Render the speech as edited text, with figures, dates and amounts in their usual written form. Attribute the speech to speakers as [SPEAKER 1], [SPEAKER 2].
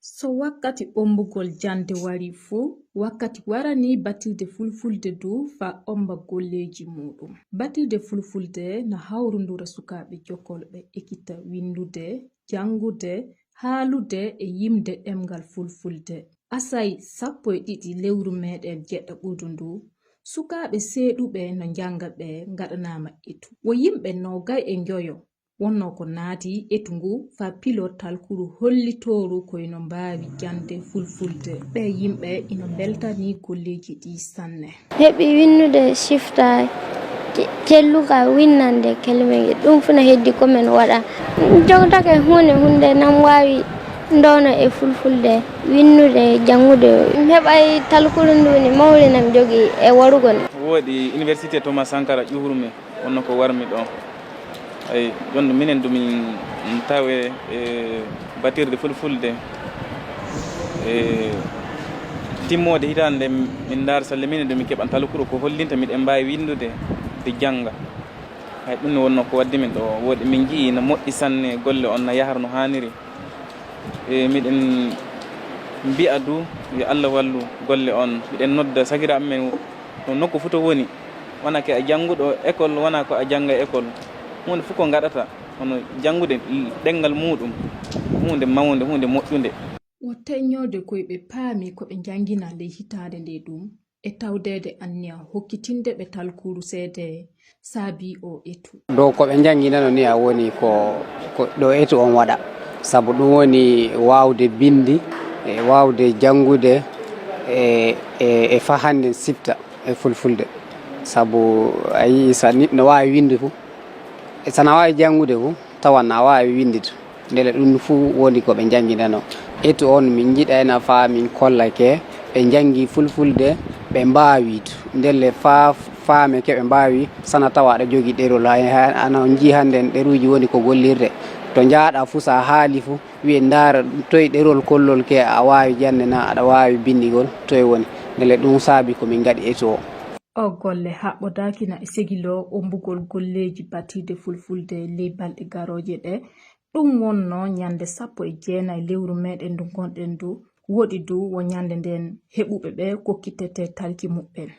[SPEAKER 1] So wakkati ombugol jande wari fuu, wakkati warani batirde fulfulde du fa omba golleji muɗum. Batirde fulfulde na hawrundura sukaɓe jokkolɓe ekkita windude, jangude, haalude e yimde ɗemgal fulfulde. Asay 12 lewru meɗen jeɗɗaɓudu ndu, sukaɓe seeɗuɓe no janga ɓe ngaɗanama etu. Wo yimɓe 29 wonno ko naati etu ngu fa pilo talkuru hollitoru koyno mbawi jande fulfulde. Ɓe yimɓe ino beltani golleji ɗi sanne.
[SPEAKER 2] Heɓi winnude shifta telluka winnande kelmeji ɗum funa heddi komin waɗa. Jogtake hunde nam wawi ndono e fulfulde winnude jangude. Heɓay talkuru nduni mawli nam jogi e warugon.
[SPEAKER 3] Woodi université Thomas Sankara ƴuhrume wonno ko warmi ɗo. Ay jonde minen dumin tawe batirde fulfulde timmode hitande min dar salle minen dumi keɓan talkuru ko hollinta miɗen mbawi windude de janga. Hay ɗum wonno ko waddi min ɗo. Woodi min jii no moƴƴi sanne golle on no yahar no haniri. Miɗen mbi'a du yo Allah wallu golle on. Miɗen nodda sakiraɓe men no nokku fu to woni wona ke a janguɗo école wona ko a janga école. Hunde fof ko gaɗata hono jangude ɗengal muɗum hunde mawde hunde moƴƴude.
[SPEAKER 1] O teññode koyɓe paami ko ɓe jangina nde hitande nde ɗum e tawdede anniya hokkitinde ɓe talkuru seede saabi o etu.
[SPEAKER 4] Dow ko ɓe janginano ni a woni ko ɗo etu on waɗa sabu ɗum woni wawde bindi e wawde jangude e fahande sifta e fulfulde sabu a yii sa no wawi winde fu sana wawi jangude fu tawan a wawi windito ndele ɗum fu woni ko ɓe janginano. Etu on min jiɗa ena fa min kollake ɓe jangi fulfulde ɓe mbawito ndele fa faame keɓe mbawi sana tawa aɗa jogi ɗerol ana jii hande ɗeruji woni ko gollirde to jaaɗa fu sa haali fu wiye ndara toye ɗerol kollol ke a wawi jande na aɗa wawi bindigol toye woni ndele ɗum saabi komin gaɗi etu o
[SPEAKER 1] golle haɓɓodakina e segilo ombugol golleji batirde fulfulde ley balɗe garoje ɗe ɗum wonno ñande 19 lewru meɗen ndu gonɗen du woɗi du wo ñande nden heɓuɓe ɓe kokkitete talki muɓɓen.